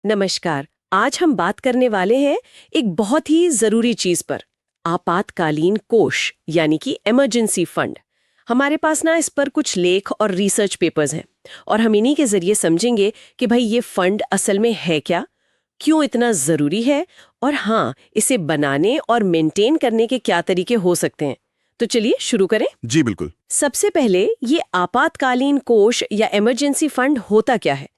नमस्कार। आज हम बात करने वाले हैं एक बहुत ही जरूरी चीज पर, आपातकालीन कोष यानी कि इमरजेंसी फंड। हमारे पास ना इस पर कुछ लेख और रिसर्च पेपर्स हैं और हम इन्हीं के जरिए समझेंगे कि भाई ये फंड असल में है क्या, क्यों इतना जरूरी है और हाँ, इसे बनाने और मेंटेन करने के क्या तरीके हो सकते हैं। तो चलिए शुरू करें। जी बिल्कुल। सबसे पहले ये आपातकालीन कोष या इमरजेंसी फंड होता क्या है,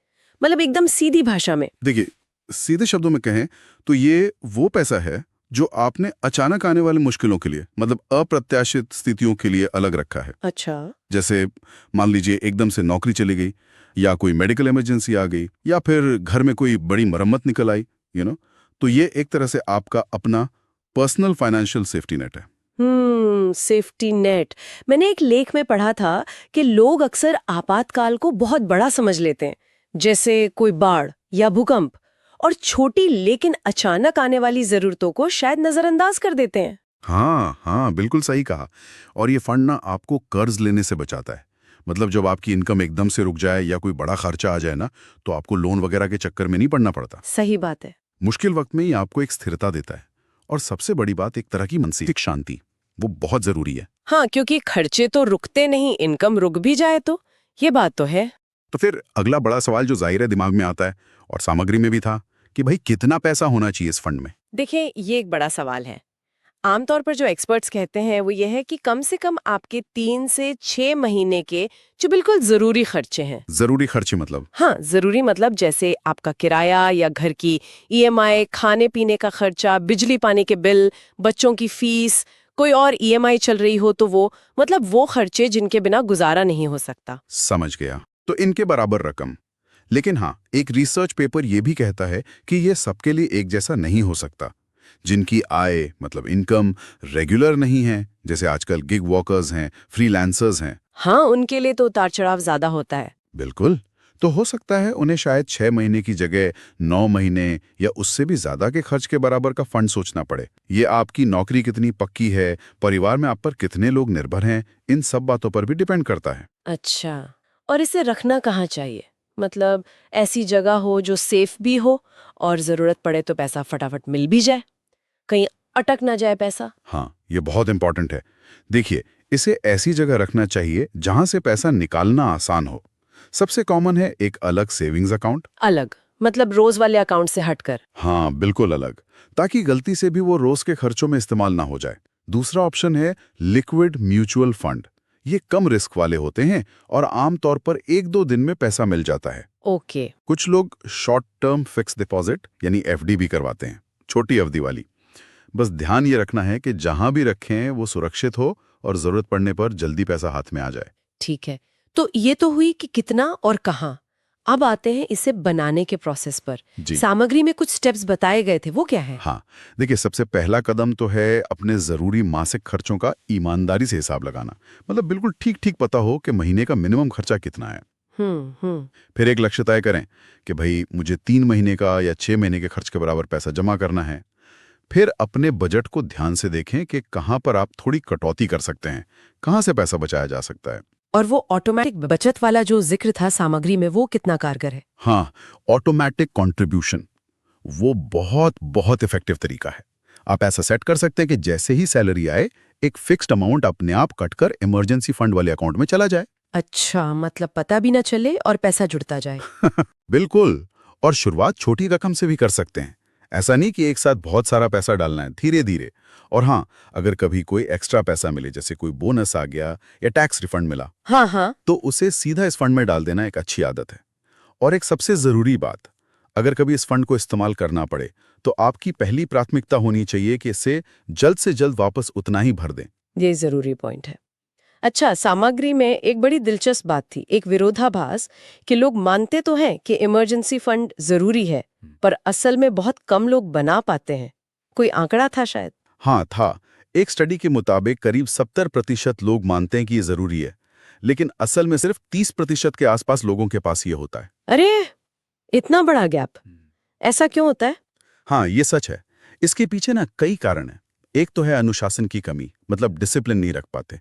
मतलब एकदम सीधी भाषा में। देखिए, सीधे शब्दों में कहें तो ये वो पैसा है जो आपने अचानक आने वाली मुश्किलों के लिए, मतलब अप्रत्याशित स्थितियों के लिए अलग रखा है। अच्छा। जैसे मान लीजिए एकदम से नौकरी चली गई, या कोई मेडिकल इमरजेंसी आ गई, या फिर घर में कोई बड़ी मरम्मत निकल आई, तो ये एक तरह से आपका अपना पर्सनल फाइनेंशियल सेफ्टी नेट है। Safety net. मैंने एक लेख में पढ़ा था कि लोग अक्सर आपातकाल को बहुत बड़ा समझ लेते हैं, जैसे कोई बाढ़ या भूकंप, और छोटी लेकिन अचानक आने वाली जरूरतों को शायद नजरअंदाज कर देते हैं। हाँ हाँ, बिल्कुल सही कहा। और ये फंड ना आपको कर्ज लेने से बचाता है। मतलब जब आपकी इनकम एकदम से रुक जाए या कोई बड़ा खर्चा आ जाए ना, तो आपको लोन वगैरह के चक्कर में नहीं पड़ना पड़ता। सही बात है। मुश्किल वक्त में ये आपको एक स्थिरता देता है। और सबसे बड़ी बात, एक तरह की मानसिक शांति, वो बहुत जरूरी है। हाँ, क्योंकि खर्चे तो रुकते नहीं, इनकम रुक भी जाए तो ये बात तो है। तो फिर अगला बड़ा सवाल जो जाहिर है दिमाग में आता है, और सामग्री में भी था, कि भाई कितना पैसा होना चाहिए इस फंड में। देखिए, ये एक बड़ा सवाल है। आमतौर पर जो एक्सपर्ट्स कहते हैं वो ये है कि कम से कम आपके 3 से 6 महीने के जो बिल्कुल जरूरी खर्चे हैं। जरूरी खर्चे मतलब? हाँ, जरूरी मतलब जैसे आपका किराया या घर की ईएमआई, खाने पीने का खर्चा, बिजली पानी के बिल, बच्चों की फीस, कोई और ईएमआई चल रही हो तो वो, मतलब वो खर्चे जिनके बिना गुजारा नहीं हो सकता। समझ गया। तो इनके बराबर रकम। लेकिन हाँ, एक रिसर्च पेपर ये भी कहता है कि ये सबके लिए एक जैसा नहीं हो सकता। जिनकी आय, मतलब इनकम, रेगुलर नहीं है, जैसे आजकल गिग वॉकर्स हैं, फ्रीलांसर्स हैं। हाँ, उनके लिए तो उतार चढ़ाव ज्यादा होता है। बिल्कुल। तो हो सकता है उन्हें शायद 6 महीने की जगह 9 महीने या उससे भी ज्यादा के खर्च के बराबर का फंड सोचना पड़े। ये आपकी नौकरी कितनी पक्की है, परिवार में आप पर कितने लोग निर्भर हैं, इन सब बातों पर भी डिपेंड करता है। अच्छा, और इसे रखना कहाँ चाहिए? मतलब ऐसी जगह हो जो सेफ भी हो और जरूरत पड़े तो पैसा फटाफट मिल भी जाए, कहीं अटक ना जाए पैसा। हाँ, ये बहुत इंपॉर्टेंट है। देखिए, इसे ऐसी जगह रखना चाहिए जहां से पैसा निकालना आसान हो। सबसे कॉमन है एक अलग सेविंग्स अकाउंट। अलग मतलब रोज वाले अकाउंट से हटकर? हाँ, बिल्कुल अलग, ताकि गलती से भी वो रोज के खर्चों में इस्तेमाल ना हो जाए। दूसरा ऑप्शन है लिक्विड म्यूचुअल फंड। ये कम रिस्क वाले होते हैं और आमतौर पर 1-2 दिन में पैसा मिल जाता है। ओके। कुछ लोग शॉर्ट टर्म फिक्स डिपॉजिट यानी एफडी भी करवाते हैं, छोटी अवधि वाली। बस ध्यान ये रखना है कि जहां भी रखें वो सुरक्षित हो और जरूरत पड़ने पर जल्दी पैसा हाथ में आ जाए। ठीक है, तो ये तो हुई कि कितना और कहाँ। अब आते हैं इसे बनाने के प्रोसेस पर। जी सामग्री में कुछ स्टेप्स बताए गए थे, वो क्या है? हाँ, देखिए, सबसे पहला कदम तो है अपने जरूरी मासिक खर्चों का ईमानदारी से हिसाब लगाना। मतलब बिल्कुल ठीक ठीक पता हो कि महीने का मिनिमम खर्चा कितना है। हम्म। फिर एक लक्ष्य तय करें कि भाई मुझे 3 महीने का या 6 महीने के खर्च के बराबर पैसा जमा करना है। फिर अपने बजट को ध्यान से देखें कि कहाँ पर आप थोड़ी कटौती कर सकते हैं, कहाँ से पैसा बचाया जा सकता है। और वो ऑटोमेटिक बचत वाला जो जिक्र था सामग्री में, वो कितना कारगर है? हाँ, ऑटोमेटिक कंट्रीब्यूशन, वो बहुत बहुत इफेक्टिव तरीका है। आप ऐसा सेट कर सकते हैं कि जैसे ही सैलरी आए, एक फिक्स्ड अमाउंट अपने आप कटकर इमरजेंसी फंड वाले अकाउंट में चला जाए। अच्छा, मतलब पता भी ना चले और पैसा जुड़ता जाए। बिल्कुल। और शुरुआत छोटी रकम से भी कर सकते हैं। ऐसा नहीं कि एक साथ बहुत सारा पैसा डालना है, धीरे धीरे। और हाँ, अगर कभी कोई एक्स्ट्रा पैसा मिले, जैसे कोई बोनस आ गया या टैक्स रिफंड मिला, हाँ हाँ। तो उसे सीधा इस फंड में डाल देना एक अच्छी आदत है। और एक सबसे जरूरी बात, अगर कभी इस फंड को इस्तेमाल करना पड़े, तो आपकी पहली प्राथमिकता होनी चाहिए कि इसे जल्द से जल्द वापस उतना ही भर दें। ये जरूरी पॉइंट है। अच्छा, सामग्री में एक बड़ी दिलचस्प बात थी, एक विरोधाभास, कि लोग मानते तो हैं कि इमरजेंसी फंड जरूरी है, पर असल में बहुत कम लोग बना पाते हैं। कोई आंकड़ा था शायद? हाँ था। एक स्टडी के मुताबिक करीब 70% लोग मानते हैं कि ये जरूरी है, लेकिन असल में सिर्फ 30% के आसपास लोगों के पास ये होता है। अरे, इतना बड़ा गैप! ऐसा क्यों होता है? हाँ, ये सच है। इसके पीछे ना कई कारण हैं। एक तो है अनुशासन की कमी, मतलब डिसिप्लिन नहीं रख पाते।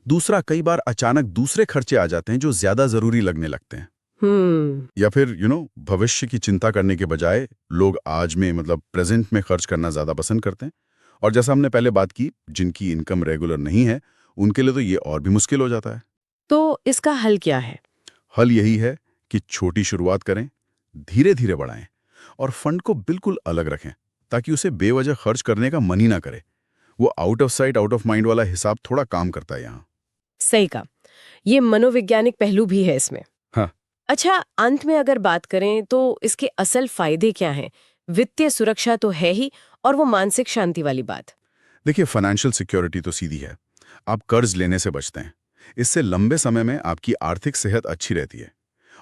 दूसरा, कई बार अचानक दूसरे खर्चे आ जाते हैं जो ज्यादा जरूरी लगने लगते हैं। या फिर भविष्य की चिंता करने के बजाय लोग आज में मतलब प्रेजेंट में खर्च करना ज्यादा पसंद करते हैं। और जैसा हमने पहले बात की, जिनकी इनकम रेगुलर नहीं है उनके लिए तो ये और भी मुश्किल हो जाता है। तो इसका हल क्या है? हल यही है कि छोटी शुरुआत करें, धीरे धीरे बढ़ाएं और फंड को बिल्कुल अलग रखें ताकि उसे बेवजह खर्च करने का मन ही ना करे। वो out of sight out of mind वाला हिसाब थोड़ा काम करता है यहाँ। सही कहा। ये मनोवैज्ञानिक पहलू भी है इसमें। हाँ। अच्छा, अंत में अगर बात करें तो इसके असल फायदे क्या हैं? वित्तीय सुरक्षा तो है ही, और वो मानसिक शांति वाली बात। देखिए, फाइनेंशियल सिक्योरिटी तो सीधी है। आप कर्ज लेने से बचते हैं। इससे लंबे समय में आपकी आर्थिक सेहत अच्छी रहती है।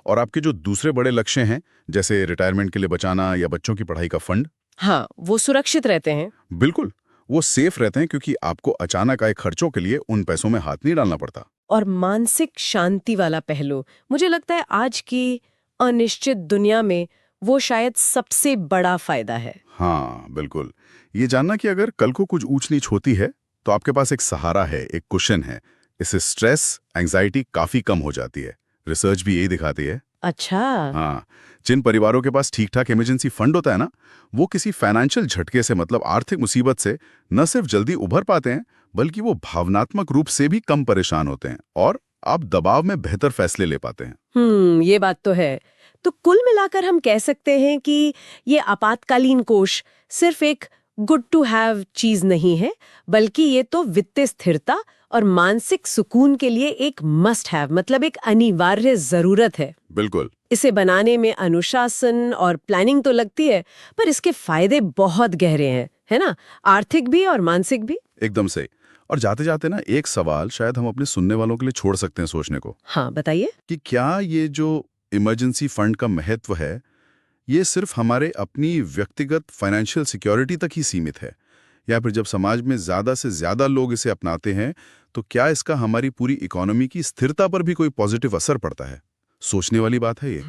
और आपके जो दूसरे बड़े लक्ष्य हैं, जैसे रिटायरमेंट के लिए बचाना या बच्चों की पढ़ाई का फंड, हाँ, वो सुरक्षित रहते हैं। बिल्कुल, वो सेफ रहते हैं क्योंकि आपको अचानक आए खर्चों के लिए उन पैसों में हाथ नहीं डालना पड़ता। और मानसिक शांति वाला पहलू, मुझे लगता है आज की अनिश्चित दुनिया में वो शायद सबसे बड़ा फायदा है। हाँ, बिल्कुल। ये जानना कि अगर कल को कुछ ऊंच नीच होती है तो आपके पास एक सहारा है, एक कुशन है। इससे स्ट्रेस, एंजाइटी काफी कम हो जाती है। रिसर्च भी यही दिखाती है। अच्छा। हाँ, जिन परिवारों के पास ठीक ठाक इमरजेंसी फंड होता है ना, वो किसी फाइनेंशियल झटके से मतलब आर्थिक मुसीबत से न सिर्फ जल्दी उभर पाते हैं, बल्कि वो भावनात्मक रूप से भी कम परेशान होते हैं और आप दबाव में बेहतर फैसले ले पाते हैं। ये बात तो है। तो कुल मिलाकर हम कह सकते हैं कि ये आपातकालीन कोष सिर्फ एक गुड टू हैव चीज नहीं है, बल्कि ये तो वित्तीय स्थिरता और मानसिक सुकून के लिए एक मस्ट हैव, मतलब एक अनिवार्य जरूरत है। बिल्कुल। इसे बनाने में अनुशासन और प्लानिंग तो लगती है, पर इसके फायदे बहुत गहरे हैं, है ना? आर्थिक भी और मानसिक भी। एकदम से। और जाते जाते ना एक सवाल शायद हम अपने सुनने वालों के लिए छोड़ सकते हैं सोचने को। हाँ, बताइए। कि क्या ये जो इमरजेंसी फंड का महत्व है, ये सिर्फ हमारे अपनी व्यक्तिगत फाइनेंशियल सिक्योरिटी तक ही सीमित है, या फिर जब समाज में ज्यादा से ज्यादा लोग इसे अपनाते हैं तो क्या इसका हमारी पूरी इकोनॉमी की स्थिरता पर भी कोई पॉजिटिव असर पड़ता है? सोचने वाली बात है ये।